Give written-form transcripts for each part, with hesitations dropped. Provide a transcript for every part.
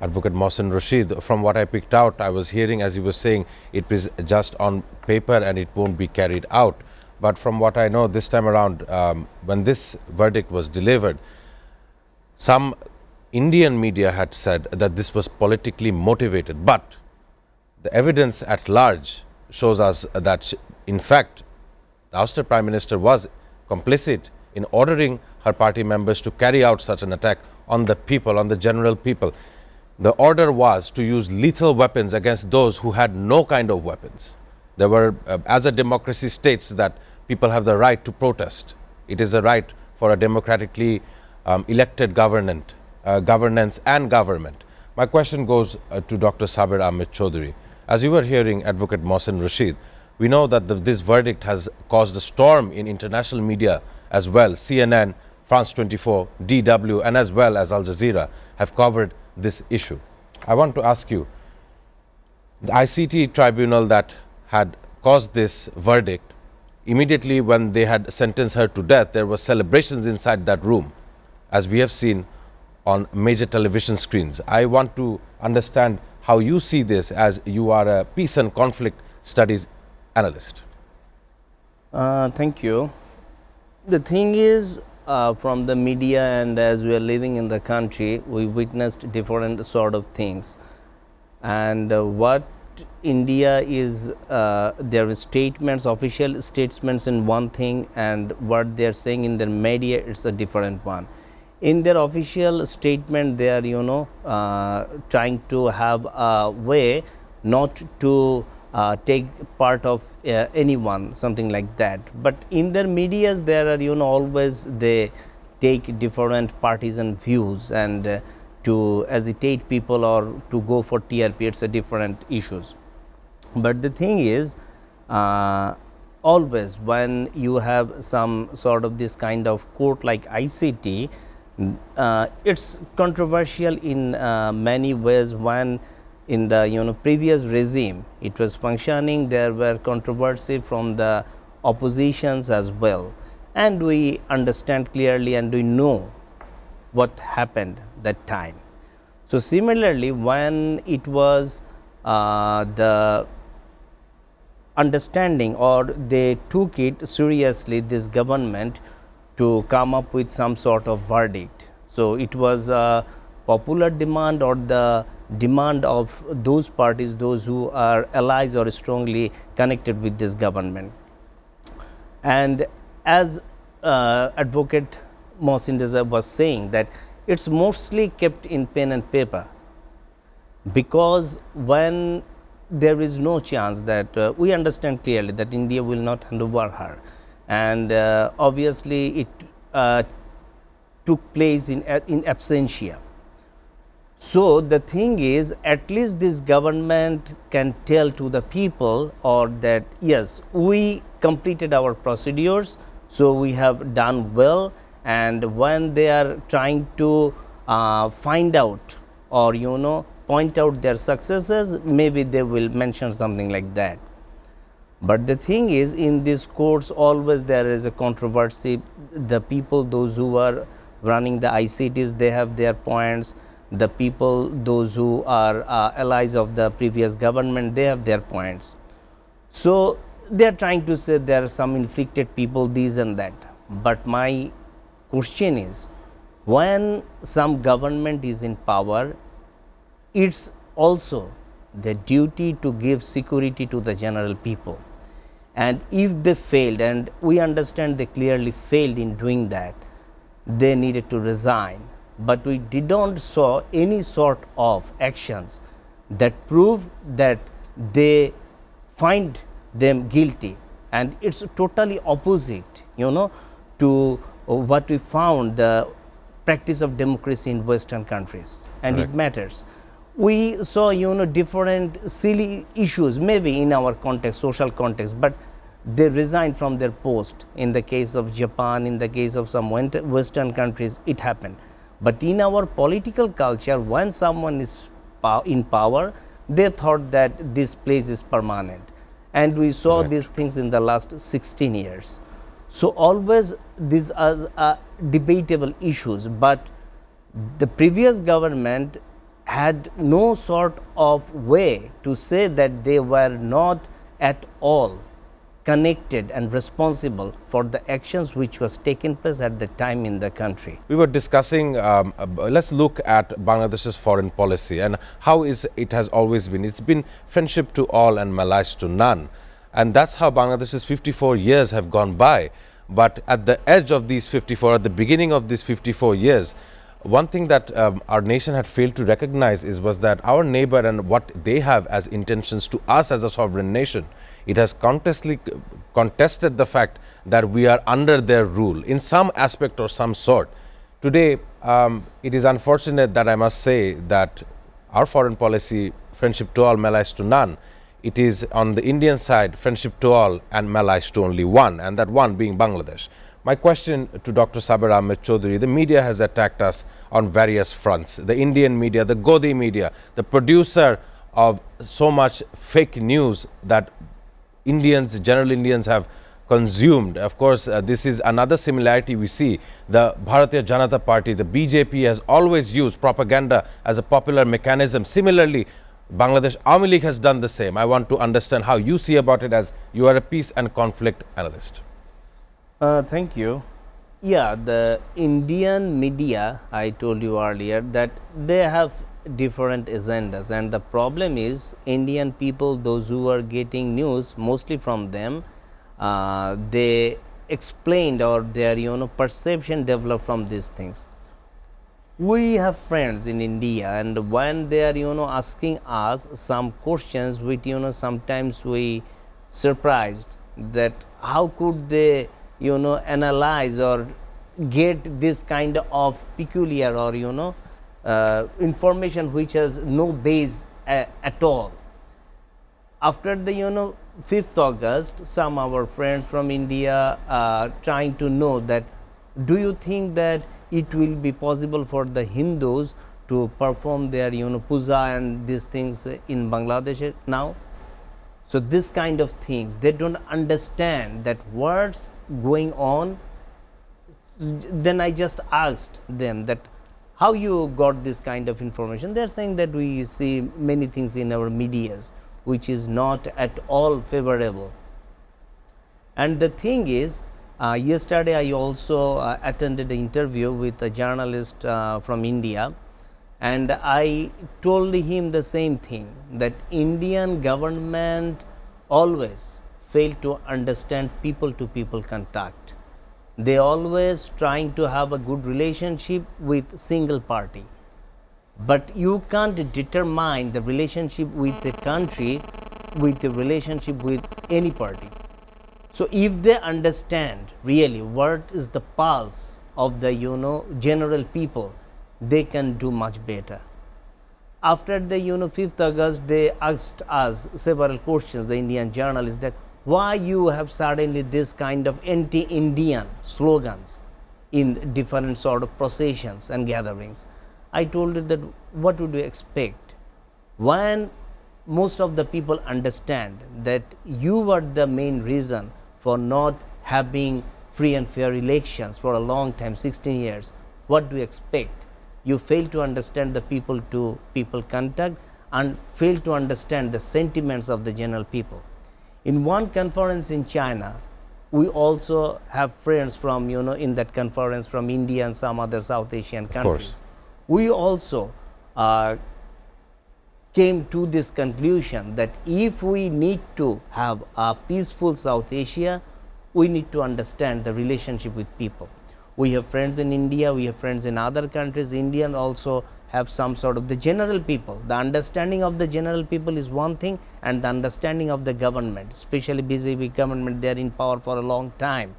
Advocate Mohsen Rashid, from what I picked out, I was hearing, as you were saying, it is just on paper and it won't be carried out. But from what I know this time around, when this verdict was delivered, some Indian media had said that this was politically motivated. But the evidence at large shows us that, in fact, the ousted Prime Minister was complicit in ordering her party members to carry out such an attack on the people, on the general people. The order was to use lethal weapons against those who had no kind of weapons. There were, as a democracy states that people have the right to protest. It is a right for a democratically elected governance and government. My question goes to Dr. Saber Ahmed Chaudhary. As you were hearing Advocate Mohsen Rashid, we know that this verdict has caused a storm in international media as well. CNN, France 24, DW, and as well as Al Jazeera have covered this issue. I want to ask you, the ICT tribunal that had caused this verdict, immediately when they had sentenced her to death, there were celebrations inside that room, as we have seen on major television screens. I want to understand how you see this, as you are a peace and conflict studies analyst. Thank you. The thing is, from the media and as we are living in the country, we witnessed different sort of things. And what India is, their statements, official statements in one thing, and what they are saying in their media, it's a different one. In their official statement, they are, trying to have a way not to take part of anyone, something like that. But in their medias, there are, always they take different partisan views and to agitate people or to go for TRP, it's a different issues. But the thing is, always when you have some sort of this kind of court like ICT, it's controversial in many ways. When in the previous regime it was functioning, there were controversy from the oppositions as well, and we understand clearly and we know what happened that time. So similarly, when it was the understanding, or they took it seriously, this government, to come up with some sort of verdict. So it was a popular demand or the demand of those parties, those who are allies or strongly connected with this government. And as Advocate Mohsen Rashid was saying, that it's mostly kept in pen and paper, because when there is no chance that we understand clearly that India will not hand over her, and obviously it took place in absentia. So the thing is, at least this government can tell to the people, or that yes, we completed our procedures, so we have done well. And when they are trying to find out or point out their successes, maybe they will mention something like that. But the thing is, in these courts always there is a controversy. The people, those who are running the ICTs, they have their points. The people, those who are allies of the previous government, they have their points. So they are trying to say there are some inflicted people, these and that. But my question is, when some government is in power, it's also the duty to give security to the general people. And if they failed, and we understand they clearly failed in doing that, they needed to resign. But we didn't saw any sort of actions that prove that they find them guilty. And it's totally opposite, to what we found the practice of democracy in Western countries, and Correct. It matters. We saw, different silly issues, maybe in our context, social context, but they resigned from their post. In the case of Japan, in the case of some Western countries, it happened. But in our political culture, when someone is in power, they thought that this place is permanent. And we saw Correct. these things in the last 16 years. So always these are debatable issues, but the previous government had no sort of way to say that they were not at all connected and responsible for the actions which was taking place at the time in the country. We were discussing, let's look at Bangladesh's foreign policy and how it has always been. It's been friendship to all and malice to none. And that's how Bangladesh's 54 years have gone by. But at the edge of these 54, at the beginning of these 54 years, one thing that our nation had failed to recognize was that our neighbor and what they have as intentions to us as a sovereign nation, it has contested the fact that we are under their rule in some aspect or some sort. Today, it is unfortunate that I must say that our foreign policy, friendship to all, malice to none, it is on the Indian side, friendship to all and malice to only one, and that one being Bangladesh. My question to Dr. Saber Ahmed Chaudhary: the media has attacked us on various fronts. The Indian media, the Godi media, the producer of so much fake news that general Indians have consumed. Of course, this is another similarity we see. The Bharatiya Janata Party, the BJP, has always used propaganda as a popular mechanism. Similarly, Bangladesh Awami League has done the same. I want to understand how you see about it, as you are a peace and conflict analyst. Thank you. Yeah, the Indian media, I told you earlier that they have different agendas, and the problem is Indian people, those who are getting news mostly from them, they explained or their perception developed from these things. We have friends in India, and when they are asking us some questions which sometimes we surprised that how could they analyze or get this kind of peculiar or information which has no base at all. After the 5th August, some of our friends from India are trying to know that, do you think that it will be possible for the Hindus to perform their puja and these things in Bangladesh now? So this kind of things, they don't understand that what's going on. Then I just asked them that how you got this kind of information. They are saying that we see many things in our medias which is not at all favorable. And the thing is, yesterday I also attended an interview with a journalist from India, and I told him the same thing, that Indian government always fail to understand people to people contact. They always trying to have a good relationship with single party, but you can't determine the relationship with the country with the relationship with any party. So if they understand really what is the pulse of the general people, they can do much better. After the 5th August, they asked us several questions, the Indian journalists, that why you have suddenly this kind of anti-Indian slogans in different sort of processions and gatherings. I told it that what would you expect when most of the people understand that you are the main reason for not having free and fair elections for a long time, 16 years. What do you expect? You fail to understand the people to people contact and fail to understand the sentiments of the general people. In one conference in China, we also have friends from in that conference from India and some other South Asian countries. We also came to this conclusion that if we need to have a peaceful South Asia, we need to understand the relationship with people. We have friends in India, we have friends in other countries. Indians also have some sort of the general people. The understanding of the general people is one thing, and the understanding of the government, especially BJP government, they are in power for a long time.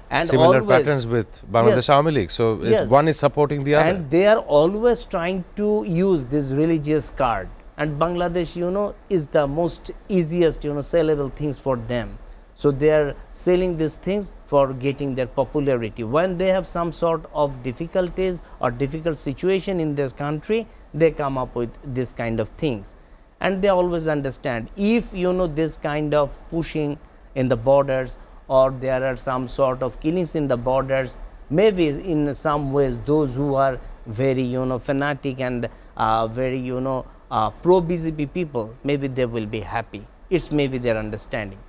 And similar patterns with Bangladesh Awami League. So one is supporting the other. And they are always trying to use this religious card. And Bangladesh, is the most easiest, sellable things for them. So they are selling these things for getting their popularity. When they have some sort of difficulties or difficult situation in their country, they come up with this kind of things. And they always understand, if this kind of pushing in the borders, or there are some sort of killings in the borders, maybe in some ways those who are very fanatic and very pro BJP people, maybe they will be happy. It's maybe their understanding.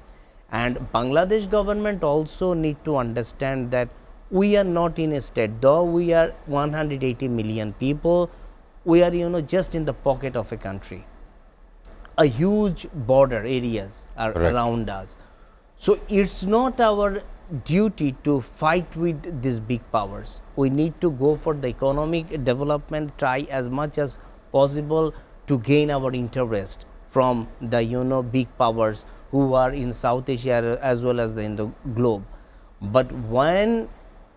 And Bangladesh government also need to understand that we are not in a state, though we are 180 million people, we are just in the pocket of a country. A huge border areas are Correct. around us. So it's not our duty to fight with these big powers. We need to go for the economic development, try as much as possible to gain our interest from the big powers who are in South Asia as well as in the globe. But when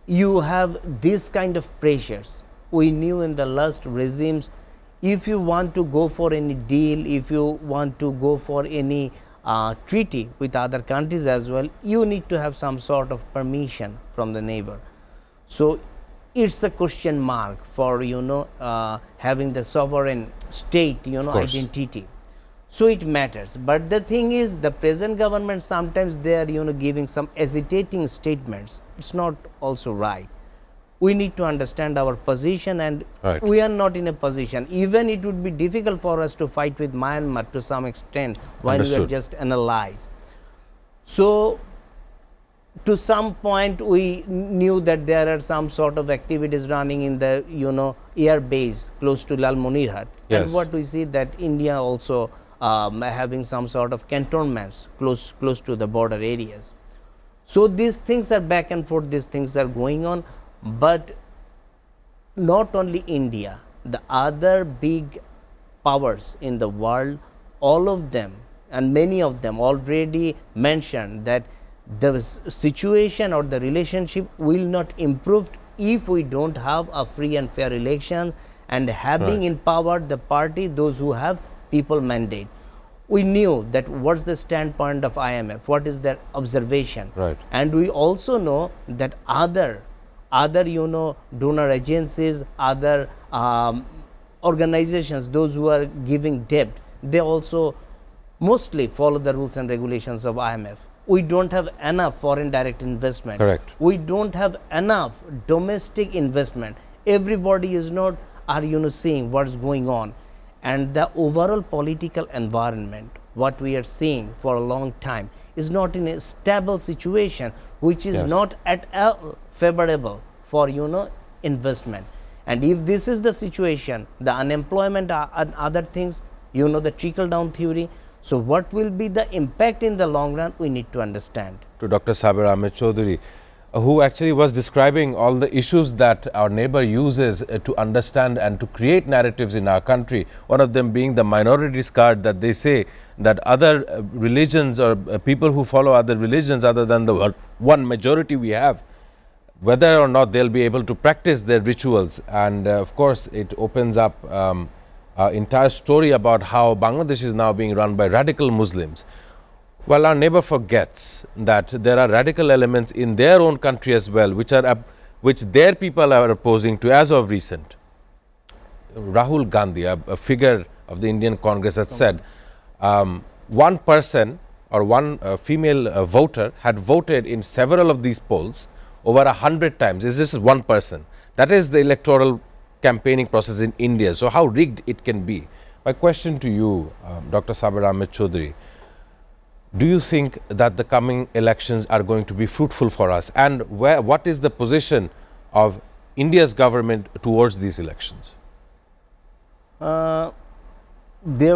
you have this kind of pressures, we knew in the last regimes, if you want to go for any deal, if you want to go for any treaty with other countries as well, you need to have some sort of permission from the neighbor. So it's a question mark for having the sovereign state identity. So it matters. But the thing is, the present government sometimes they are giving some hesitating statements. It's not also right. We need to understand our position, and Right. we are not in a position. Even it would be difficult for us to fight with Myanmar to some extent when we are Understood. just analyze. So to some point we knew that there are some sort of activities running in the air base close to Lalmonirhat. Yes. And what we see that India also having some sort of cantonments close to the border areas. So these things are back and forth, these things are going on. But not only India, the other big powers in the world, all of them and many of them already mentioned that the situation or the relationship will not improve if we don't have a free and fair elections and having Right. in power the party, those who have people mandate. We knew that what's the standpoint of IMF, what is their observation. Right. And we also know that other donor agencies, other organizations, those who are giving debt, they also mostly follow the rules and regulations of IMF. We don't have enough foreign direct investment. Correct. We don't have enough domestic investment. Everybody is not seeing what's going on. And the overall political environment, what we are seeing for a long time, is not in a stable situation, which is Yes. not at all favorable for investment. And if this is the situation, the unemployment and other things, the trickle down theory, so what will be the impact in the long run, we need to understand. To Dr. Saber Ahmed Chaudhary, who actually was describing all the issues that our neighbor uses to understand and to create narratives in our country, one of them being the minorities card, that they say that other religions or people who follow other religions other than the one majority we have, whether or not they'll be able to practice their rituals. And of course, it opens up an entire story about how Bangladesh is now being run by radical Muslims. Well, our neighbor forgets that there are radical elements in their own country as well, which their people are opposing to as of recent. Rahul Gandhi, a figure of the Indian Congress, has said one person or one female voter had voted in several of these polls over 100 times. Is this one person? That is the electoral campaigning process in India. So how rigged it can be? My question to you, Dr. Saber Ahmed Chaudhary, do you think that the coming elections are going to be fruitful for us? And what is the position of India's government towards these elections? There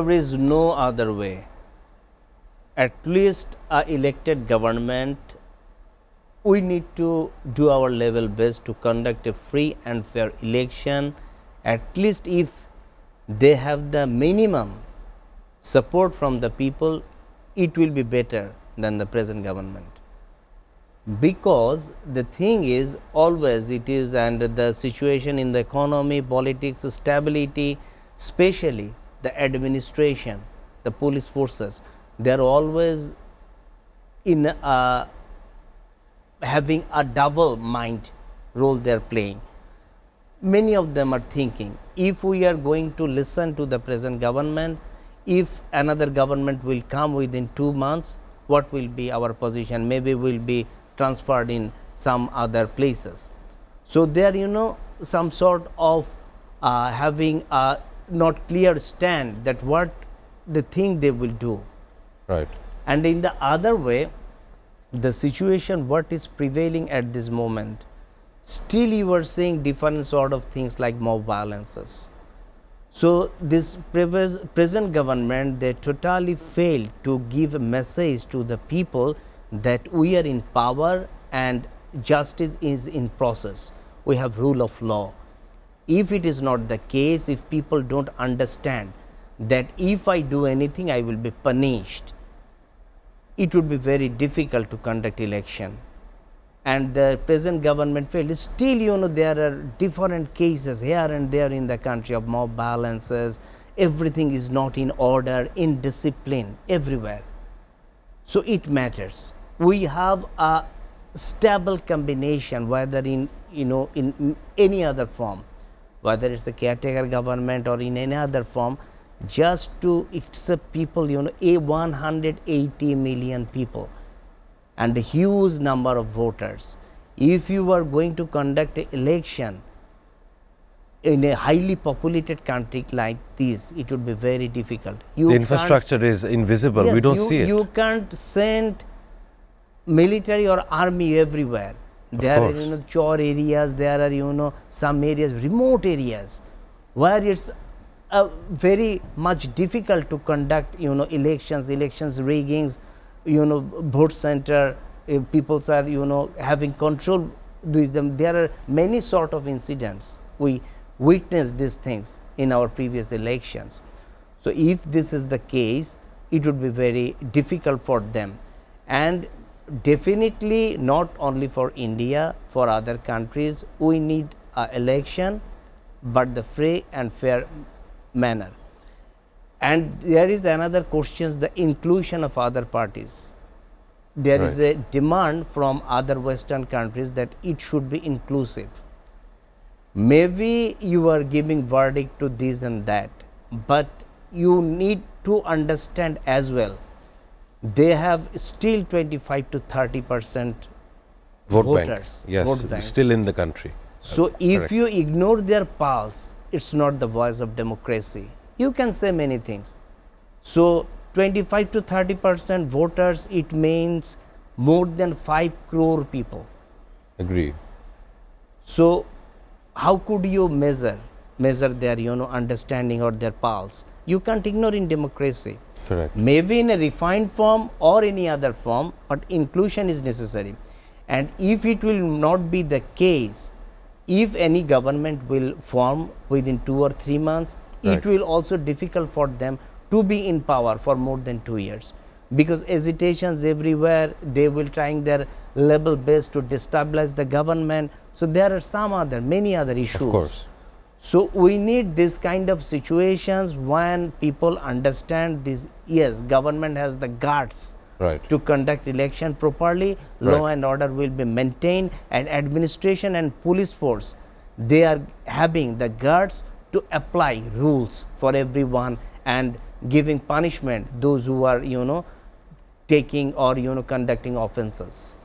is no other way. At least a elected government, we need to do our level best to conduct a free and fair election. At least if they have the minimum support from the people, it will be better than the present government. Because the thing is, always it is, and the situation in the economy, politics, stability, especially the administration, the police forces, they are always in having a double mind role they are playing. Many of them are thinking, if we are going to listen to the present government, if another government will come within 2 months, what will be our position? Maybe we will be transferred in some other places. So there, some sort of having a not clear stand that what the thing they will do. Right. And in the other way, the situation what is prevailing at this moment, still you are seeing different sort of things like mob violences. So this present government, they totally failed to give a message to the people that we are in power and justice is in process. We have rule of law. If it is not the case, if people don't understand that if I do anything I will be punished, it would be very difficult to conduct election. And the present government failed. Still, you know, there are different cases here and there in the country of mob violences. Everything is not in order, indiscipline everywhere. So it matters. We have a stable combination, whether in, you know, in any other form, whether it's the caretaker government or in any other form, just to accept people, you know, 180 million people and a huge number of voters. If you are going to conduct an election in a highly populated country like this, it would be very difficult. The infrastructure is invisible. Yes, we don't see it. You can't send military or army everywhere. There are, you know, chore areas, there are, you know, some areas, remote areas, where it's very much difficult to conduct, you know, elections, riggings, you know, vote center, people are, you know, having control with them. There are many sort of incidents. We witnessed these things in our previous elections. So if this is the case, it would be very difficult for them. And definitely not only for India, for other countries, we need an election, but the free and fair manner. And there is another question, the inclusion of other parties. There is a demand from other Western countries that it should be inclusive. Maybe you are giving verdict to this and that, but you need to understand as well, they have still 25 to 30% voters. Bank. Yes, vote banks. Still in the country. So if you ignore their pulse, it's not the voice of democracy. You can say many things. So 25 to 30% voters, it means more than 5 crore people. Agree. So how could you measure their, you know, understanding or their pulse? You can't ignore in democracy. Correct. Maybe in a refined form or any other form, but inclusion is necessary. And if it will not be the case, if any government will form within 2 or 3 months, it will also difficult for them to be in power for more than 2 years, because hesitations everywhere, they will trying their level best to destabilize the government. So there are many other issues. Of course. So we need this kind of situations when people understand this. Yes, government has the guts to conduct election properly, law and order will be maintained, and administration and police force, they are having the guts to apply rules for everyone and giving punishment those who are, you know, taking or, you know, conducting offenses.